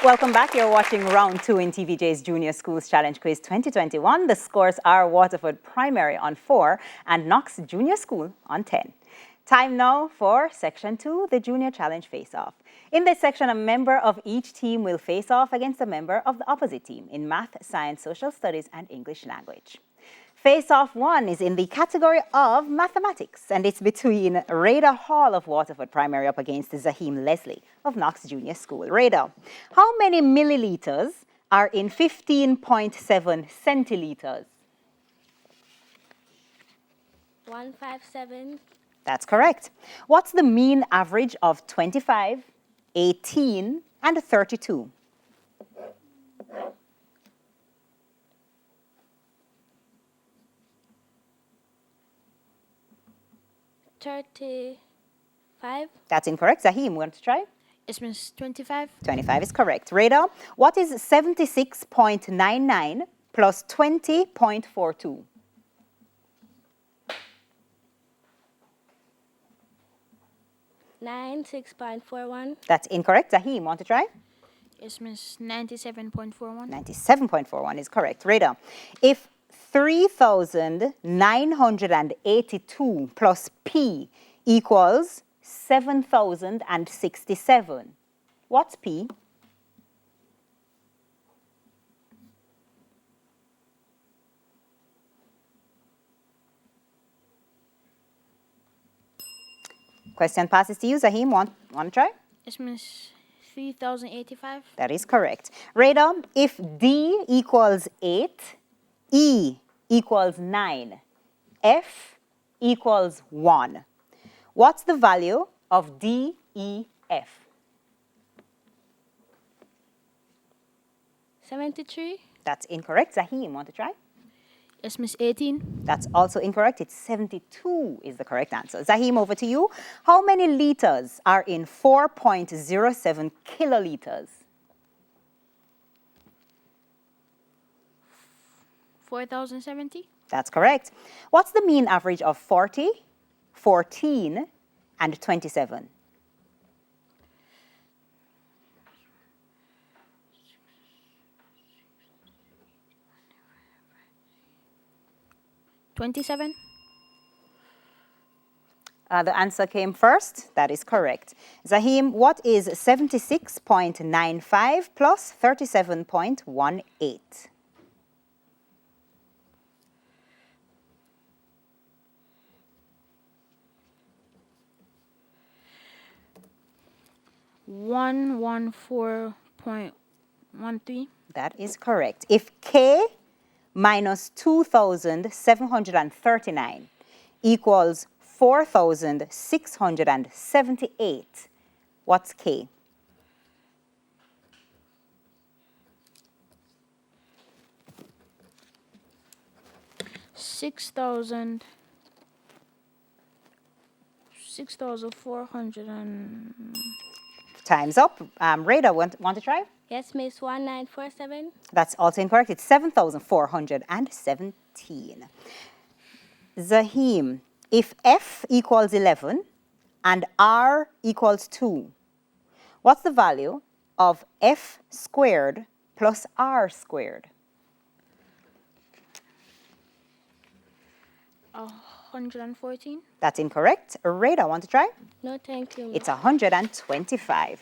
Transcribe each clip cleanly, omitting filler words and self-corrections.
Welcome back. You're watching round 2 in TVJ's Junior Schools Challenge Quiz 2021. The scores are Waterford Primary on 4 and Knox Junior School on 10. Time now for Section 2, the Junior Challenge Face-Off. In this section, a member of each team will face off against a member of the opposite team in math, science, social studies, and English language. Face-Off 1 is in the category of mathematics, and it's between Rada Hall of Waterford Primary up against Zahim Leslie of Knox Junior School. Rada, how many milliliters are in 15.7 centiliters? 157. That's correct. What's the mean average of 25, 18, and 32? 35. That's incorrect. Zahim, want to try? It means 25. 25 is correct. Rada, what is 76.99 plus 20.42? 96.41. That's incorrect. Zahim, want to try? It means 97.41. 97.41 is correct. Rada, if 3,982 plus P equals 7,067, what's P? Question passes to you. Zahim, want to try? It means 3085. That is correct. Rada, if D equals 8, E equals 9, F equals 1, what's the value of D, E, F? 73. That's incorrect. Zahim, want to try? It means 18. That's also incorrect. It's 72 is the correct answer. Zahim, over to you. How many liters are in 4.07 kiloliters? 4070. That's correct. What's the mean average of 40, 14, and 27? 27. The answer came first. That is correct. Zahim, what is 76.95 plus 37.18? 114.13. That is correct. If K minus 2,739 equals 4,678, what's K? 6,400 and... Time's up. Rada, want to try? Yes, Miss 1947. That's also incorrect. It's 7,417. Zahim, if F equals 11 and R equals 2, what's the value of F squared plus R squared? 114. That's incorrect. Rada, want to try? No, thank you. It's 125.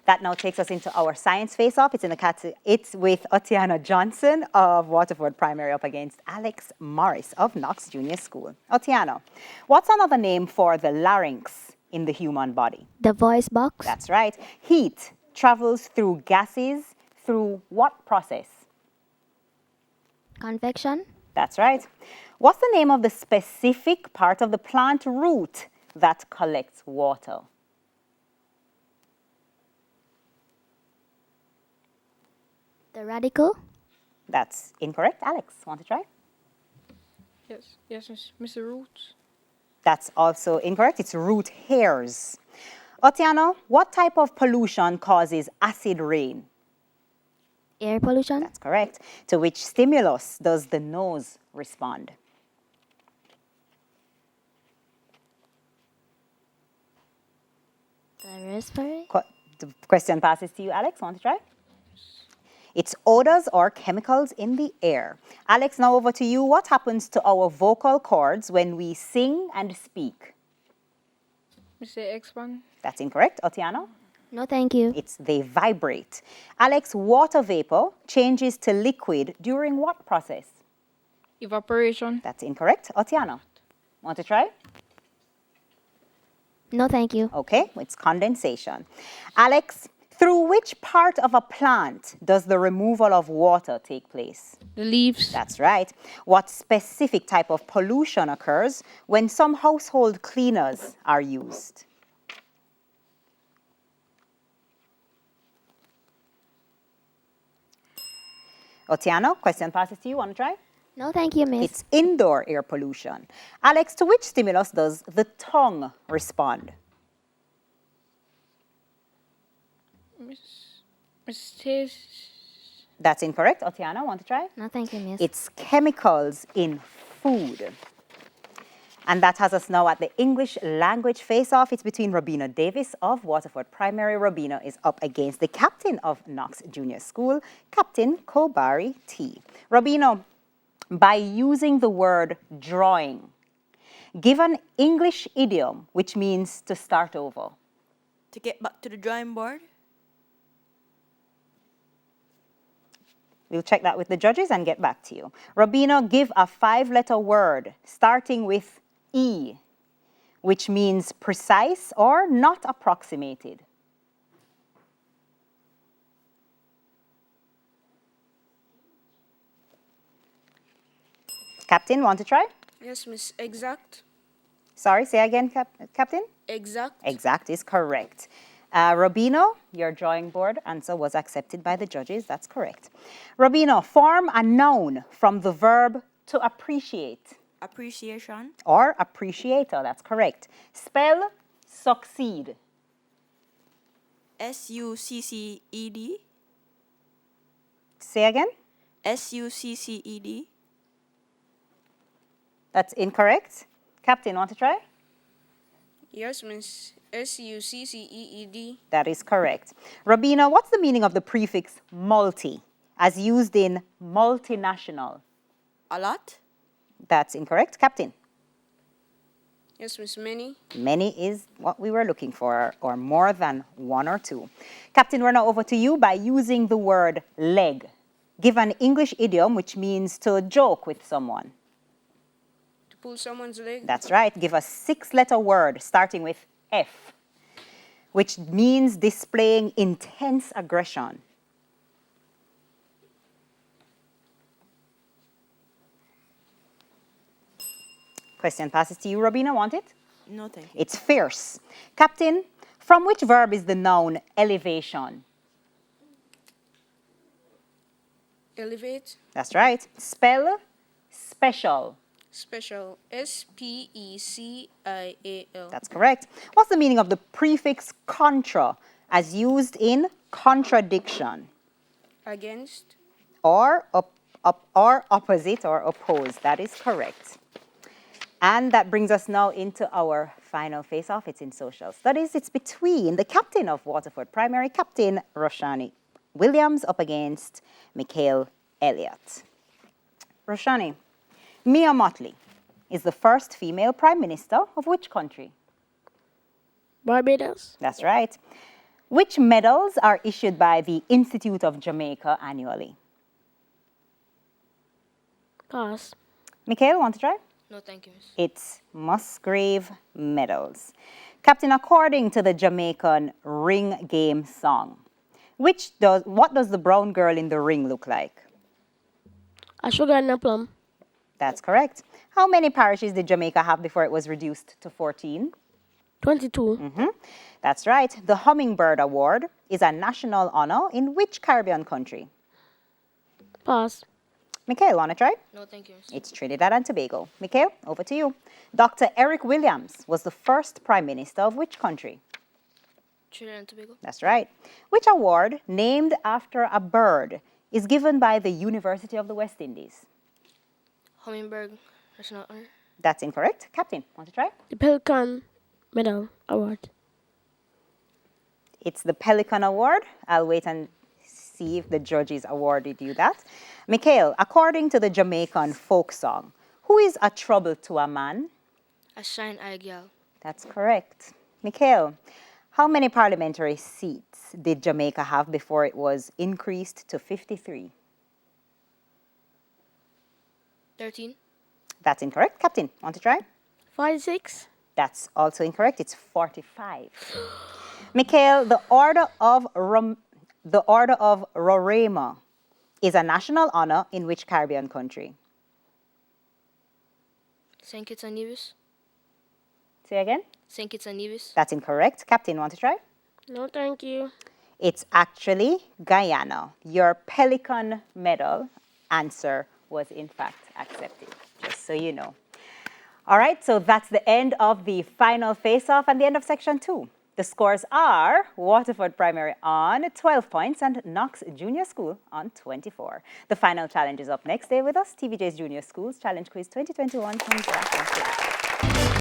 That now takes us into our science face-off. It's with Otiana Johnson of Waterford Primary up against Alex Morris of Knox Junior School. Otiana, what's another name for the larynx in the human body? The voice box. That's right. Heat travels through gases through what process? Convection. That's right. What's the name of the specific part of the plant root that collects water? The radical. That's incorrect. Alex, want to try? Yes, it's Mr. Roots. That's also incorrect. It's root hairs. Otiano, what type of pollution causes acid rain? Air pollution. That's correct. To which stimulus does the nose respond? The raspberry. The question passes to you, Alex. Want to try? It's odors or chemicals in the air. Alex, now over to you. What happens to our vocal cords when we sing and speak? Mr. Expand. That's incorrect. Otiano? No, thank you. It's they vibrate. Alex, water vapor changes to liquid during what process? Evaporation. That's incorrect. Otiano? Want to try? No, thank you. Okay, it's condensation. Alex, through which part of a plant does the removal of water take place? The leaves. That's right. What specific type of pollution occurs when some household cleaners are used? Otiano, question passes to you. Want to try? No, thank you, miss. It's indoor air pollution. Alex, to which stimulus does the tongue respond? Taste. That's incorrect. Otiana, want to try? No, thank you, miss. It's chemicals in food. And that has us now at the English language face-off. It's between Robina Davis of Waterford Primary. Robina is up against the captain of Knox Junior School, Captain Kobari T. Robina, by using the word drawing, give an English idiom which means to start over. To get back to the drawing board? We'll check that with the judges and get back to you. Robina, give a 5-letter word starting with E, which means precise or not approximated. Captain, want to try? Yes, miss. Exact. Sorry, say again, Captain? Exact. Exact is correct. Robino, your drawing board answer was accepted by the judges. That's correct. Robino, form a noun from the verb to appreciate. Appreciation. Or appreciator, that's correct. Spell succeed. S-U-C-C-E-D. Say again. S-U-C-C-E-D. That's incorrect. Captain, want to try? Yes, miss. S-U-C-C-E-E-D. That is correct. Robina, what's the meaning of the prefix multi as used in multinational? A lot. That's incorrect. Captain? Yes, miss. Many. Many is what we were looking for, or more than one or two. Captain, we're now over to you by using the word leg. Give an English idiom which means to joke with someone. To pull someone's leg. That's right. Give a 6-letter word starting with F, which means displaying intense aggression. Question passes to you, Robina. Want it? No, thank you. It's fierce. Captain, from which verb is the noun elevation? Elevate. That's right. Spell special. Special. S-P-E-C-I-A-L. That's correct. What's the meaning of the prefix contra as used in contradiction? Against. Or opposite or oppose. That is correct. And that brings us now into our final face-off. It's in social studies. It's between the captain of Waterford Primary, Captain Roshani Williams, up against Mikhail Elliott. Roshani, Mia Mottley is the first female prime minister of which country? Barbados. That's right. Which medals are issued by the Institute of Jamaica annually? Pass. Mikhail, want to try? No, thank you, miss. It's Musgrave medals. Captain, according to the Jamaican ring game song, what does the brown girl in the ring look like? A sugar and a plum. That's correct. How many parishes did Jamaica have before it was reduced to 14? 22. That's right. The Hummingbird Award is a national honor in which Caribbean country? Pass. Mikhail, want to try? No, thank you, miss. It's Trinidad and Tobago. Mikhail, over to you. Dr. Eric Williams was the first prime minister of which country? Trinidad and Tobago. That's right. Which award, named after a bird, is given by the University of the West Indies? Hummingbird. National honor. That's incorrect. Captain, want to try? The Pelican Medal Award. It's the Pelican Award. I'll wait and see if the judges awarded you that. Mikhail, according to the Jamaican folk song, who is a trouble to a man? A shine eye girl. That's correct. Mikhail, how many parliamentary seats did Jamaica have before it was increased to 53? 13. That's incorrect. Captain, want to try? 46. That's also incorrect. It's 45. Mikhail, the Order of Roraima is a national honor in which Caribbean country? Saint Kitts and Nevis. Say again? Saint Kitts and Nevis. That's incorrect. Captain, want to try? No, thank you. It's actually Guyana. Your Pelican Medal answer was in fact accepted, just so you know. All right, so that's the end of the final face-off and the end of section 2. The scores are Waterford Primary on 12 points and Knox Junior School on 24. The final challenge is up next. Stay with us. TVJ's Junior Schools Challenge Quiz 2021 comes back.